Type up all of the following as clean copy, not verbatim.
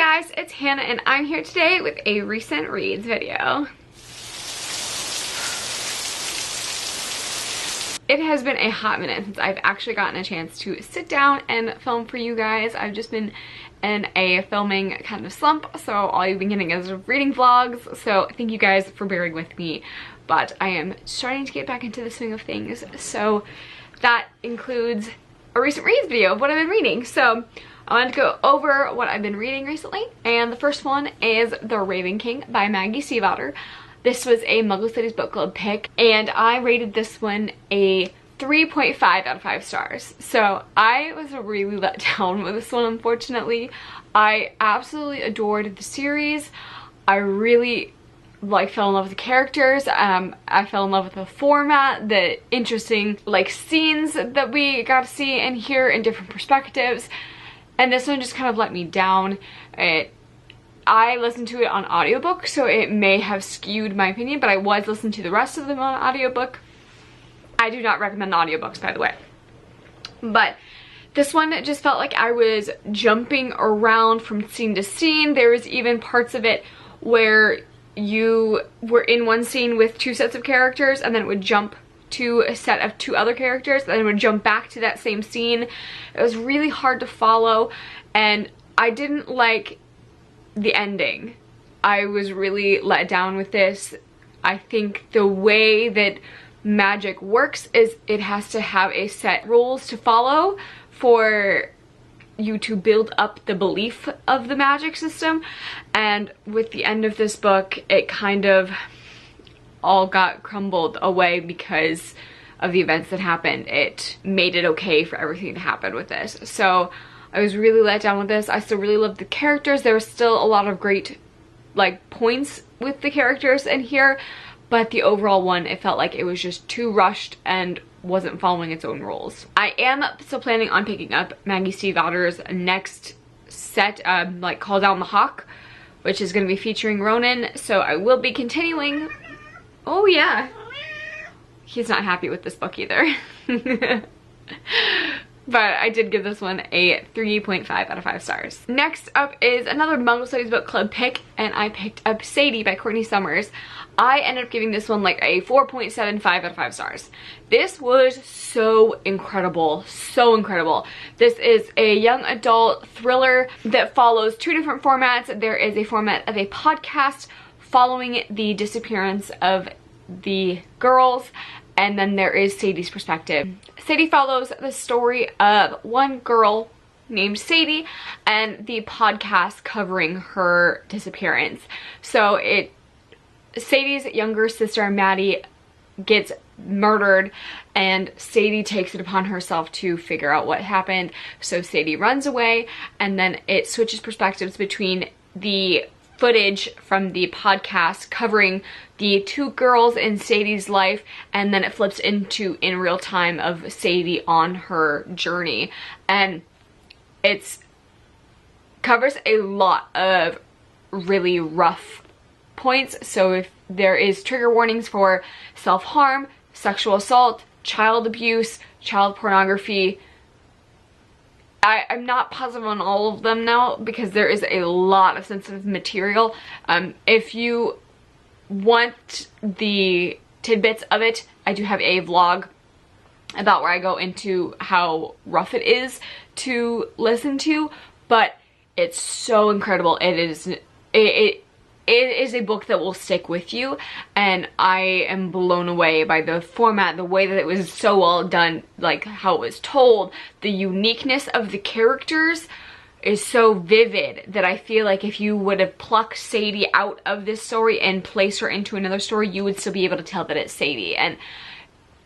guys, it's Hannah and I'm here today with a recent reads video. It has been a hot minute since I've actually gotten a chance to sit down and film for you guys. I've just been in a filming kind of slump, so all you've been getting is reading vlogs, so thank you guys for bearing with me. But I am starting to get back into the swing of things, so that includes a recent reads video of what I've been reading. So I wanted to go over what I've been reading recently, and the first one is The Raven King by Maggie Stiefvater. This was a Muggle Cities Book Club pick, and I rated this one a 3.5 out of 5 stars. So I was really let down with this one, unfortunately. I absolutely adored the series. I really fell in love with the characters. I fell in love with the format, the interesting scenes that we got to see and hear in different perspectives. And this one just kind of let me down. I listened to it on audiobook, so it may have skewed my opinion, but I was listening to the rest of them on audiobook. I do not recommend audiobooks, by the way. But this one just felt like I was jumping around from scene to scene. There was even parts of it where you were in one scene with 2 sets of characters, and then it would jump to a set of 2 other characters, then it would jump back to that same scene. It was really hard to follow, and I didn't like the ending. I was really let down with this. I think the way that magic works is it has to have a set rules to follow for you to build up the belief of the magic system, and with the end of this book it kind of all got crumbled away because of the events that happened. It made it okay for everything to happen with this. So I was really let down with this. I still really loved the characters. There was still a lot of great points with the characters in here, but the overall one, it felt like it was just too rushed and wasn't following its own rules. I am still planning on picking up Maggie Stiefvater's next set, Call Down the Hawk, which is going to be featuring Ronan, so I will be continuing. Oh yeah, he's not happy with this book either. But I did give this one a 3.5 out of 5 stars. Next up is another Muggle Studies Book Club pick, and I picked up Sadie by Courtney Summers. I ended up giving this one a 4.75 out of 5 stars. This was so incredible, so incredible. This is a young adult thriller that follows 2 different formats. There is a format of a podcast following the disappearance of the girls, and then there is Sadie's perspective. Sadie follows the story of one girl named Sadie and the podcast covering her disappearance. So Sadie's younger sister Maddie gets murdered, and Sadie takes it upon herself to figure out what happened. So Sadie runs away, and then it switches perspectives between the footage from the podcast covering the 2 girls in Sadie's life, and then it flips into in real time of Sadie on her journey, and it covers a lot of really rough points. So if there is trigger warnings for self-harm, sexual assault, child abuse, child pornography. I'm not positive on all of them now because there is a lot of sensitive material. If you want the tidbits of it, I do have a vlog about where I go into how rough it is to listen to, but it's so incredible. It is a book that will stick with you, and I am blown away by the format, the way that it was so well done, how it was told. The uniqueness of the characters is so vivid that I feel like if you would have plucked Sadie out of this story and placed her into another story, you would still be able to tell that it's Sadie. And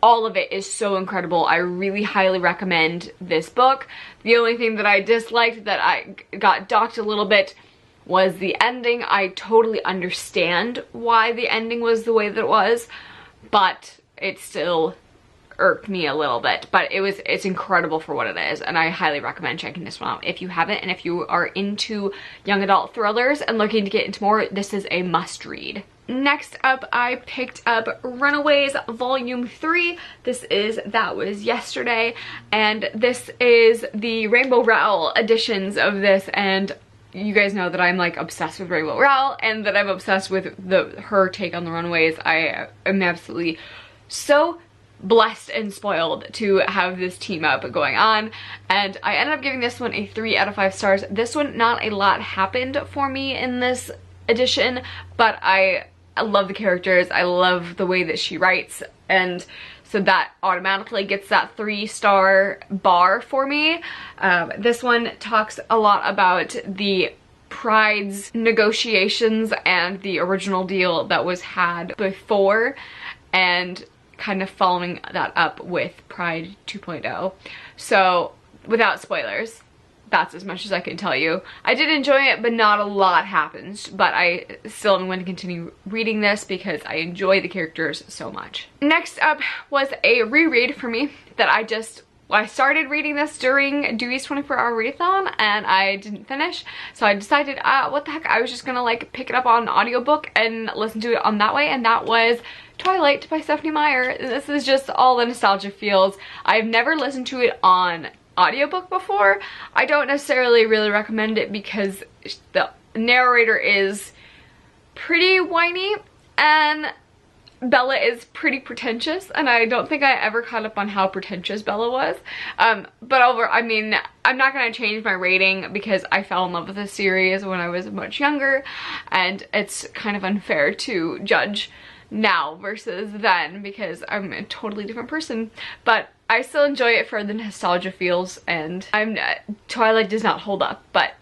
all of it is so incredible. I really highly recommend this book. The only thing that I disliked, that I got docked a little bit, was the ending. I totally understand why the ending was the way that it was, but it still irked me a little bit. But it's incredible for what it is, and I highly recommend checking this one out if you haven't. And if you are into young adult thrillers and looking to get into more, this is a must read. Next up, I picked up Runaways Volume 3. This is That Was Yesterday, and this is the Rainbow Rowell editions of this, and you guys know that I'm like obsessed with Rainbow Rowell and that I'm obsessed with her take on the Runaways. I am absolutely so blessed and spoiled to have this team up going on, and I ended up giving this one a 3 out of 5 stars. This one, not a lot happened for me in this edition, but I love the characters, I love the way that she writes, and so that automatically gets that 3-star bar for me. This one talks a lot about the Pride's negotiations and the original deal that was had before, and kind of following that up with Pride 2.0. So without spoilers, that's as much as I can tell you. I did enjoy it, but not a lot happens, but I still am going to continue reading this because I enjoy the characters so much. Next up was a reread for me that I started reading this during Dewey's 24-hour readathon and I didn't finish, so I decided what the heck, I was just gonna like pick it up on audiobook and listen to it on that way, and that was Twilight by Stephanie Meyer. This is just all the nostalgia feels. I've never listened to it on audiobook before. I don't necessarily really recommend it because the narrator is pretty whiny and Bella is pretty pretentious, and I don't think I ever caught up on how pretentious Bella was. But I mean, I'm not gonna change my rating because I fell in love with the series when I was much younger, and it's kind of unfair to judge now versus then because I'm a totally different person. But I still enjoy it for the nostalgia feels, and Twilight does not hold up, but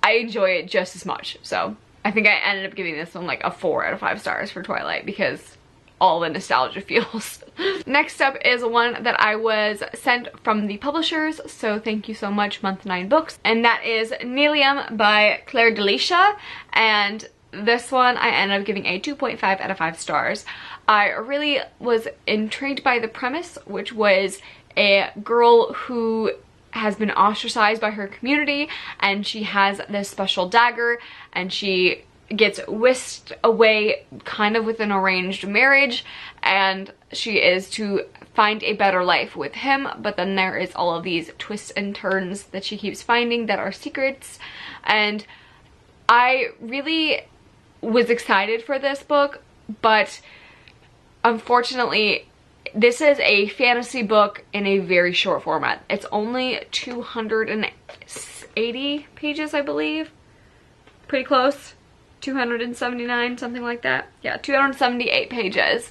I enjoy it just as much. So I think I ended up giving this one like a 4 out of 5 stars for Twilight because all the nostalgia feels. Next up is one that I was sent from the publishers, so thank you so much, Month 9 Books, and that is Nelium by Claire Delisha, and this one I ended up giving a 2.5 out of 5 stars. I really was intrigued by the premise, which was a girl who has been ostracized by her community, and she has this special dagger, and she gets whisked away kind of with an arranged marriage, and she is to find a better life with him, but then there is all of these twists and turns that she keeps finding that are secrets, and I really was excited for this book, but unfortunately this is a fantasy book in a very short format. It's only 280 pages, I believe. Pretty close. 279, something like that. Yeah, 278 pages.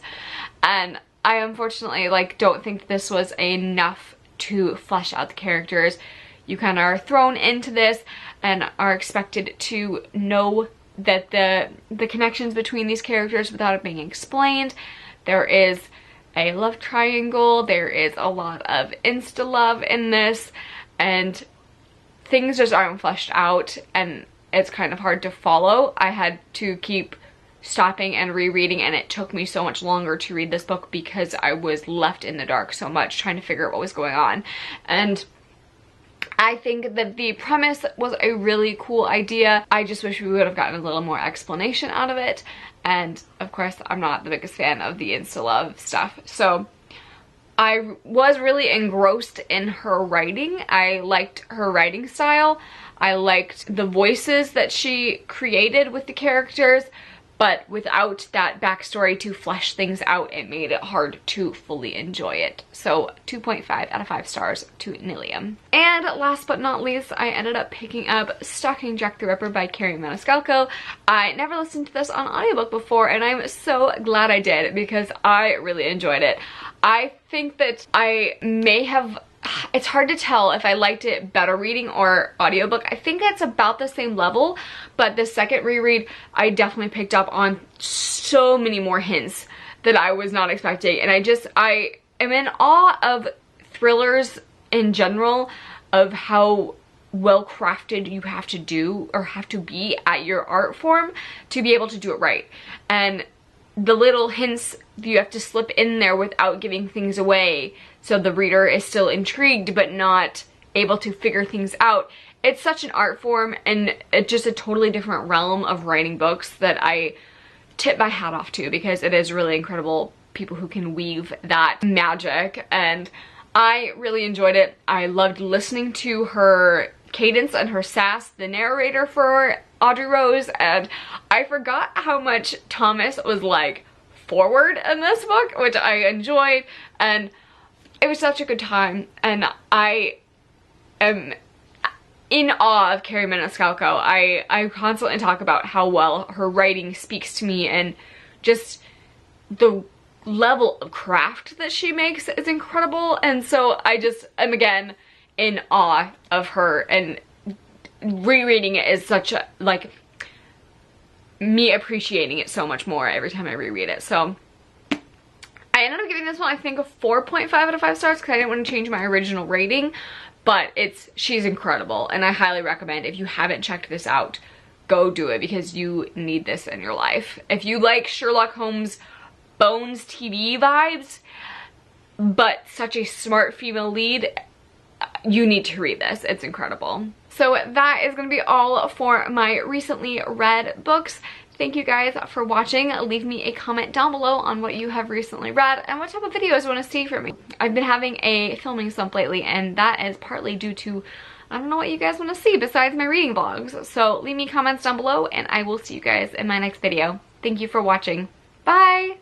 And I unfortunately don't think this was enough to flesh out the characters. You kind of are thrown into this and are expected to know that the connections between these characters without it being explained. There is a love triangle, there is a lot of insta-love in this, and things just aren't fleshed out, and it's kind of hard to follow. I had to keep stopping and rereading, and it took me so much longer to read this book because I was left in the dark so much trying to figure out what was going on. And I think that the premise was a really cool idea. I just wish we would have gotten a little more explanation out of it. And of course, I'm not the biggest fan of the insta-love stuff. So I was really engrossed in her writing. I liked her writing style. I liked the voices that she created with the characters, but without that backstory to flesh things out, it made it hard to fully enjoy it. So 2.5 out of 5 stars to Nelium. And last but not least, I ended up picking up Stalking Jack the Ripper by Carrie Maniscalco. I never listened to this on audiobook before, and I'm so glad I did because I really enjoyed it. I think that I may have, it's hard to tell if I liked it better reading or audiobook. I think it's about the same level, but the second reread, I definitely picked up on so many more hints that I was not expecting. And I am in awe of thrillers in general, of how well crafted you have to do or have to be at your art form to be able to do it right. And the little hints you have to slip in there without giving things away, so the reader is still intrigued but not able to figure things out. It's such an art form and it's just a totally different realm of writing books that I tip my hat off to, because it is really incredible people who can weave that magic, and I really enjoyed it. I loved listening to her cadence and her sass, the narrator for Audrey Rose, and I forgot how much Thomas was like forward in this book, which I enjoyed, and it was such a good time, and I am in awe of Carrie Maniscalco. I constantly talk about how well her writing speaks to me, and just the level of craft that she makes is incredible, and so I just am again in awe of her, and rereading it is such a, like, me appreciating it so much more every time I reread it. So I ended up giving this one, I think, a 4.5 out of 5 stars because I didn't want to change my original rating, but she's incredible, and I highly recommend, if you haven't checked this out, go do it, because you need this in your life. If you like Sherlock Holmes Bones TV vibes, but such a smart female lead, you need to read this. It's incredible. So that is going to be all for my recently read books. Thank you guys for watching. Leave me a comment down below on what you have recently read and what type of videos you want to see from me. I've been having a filming slump lately, and that is partly due to, I don't know what you guys want to see besides my reading vlogs. So leave me comments down below, and I will see you guys in my next video. Thank you for watching. Bye!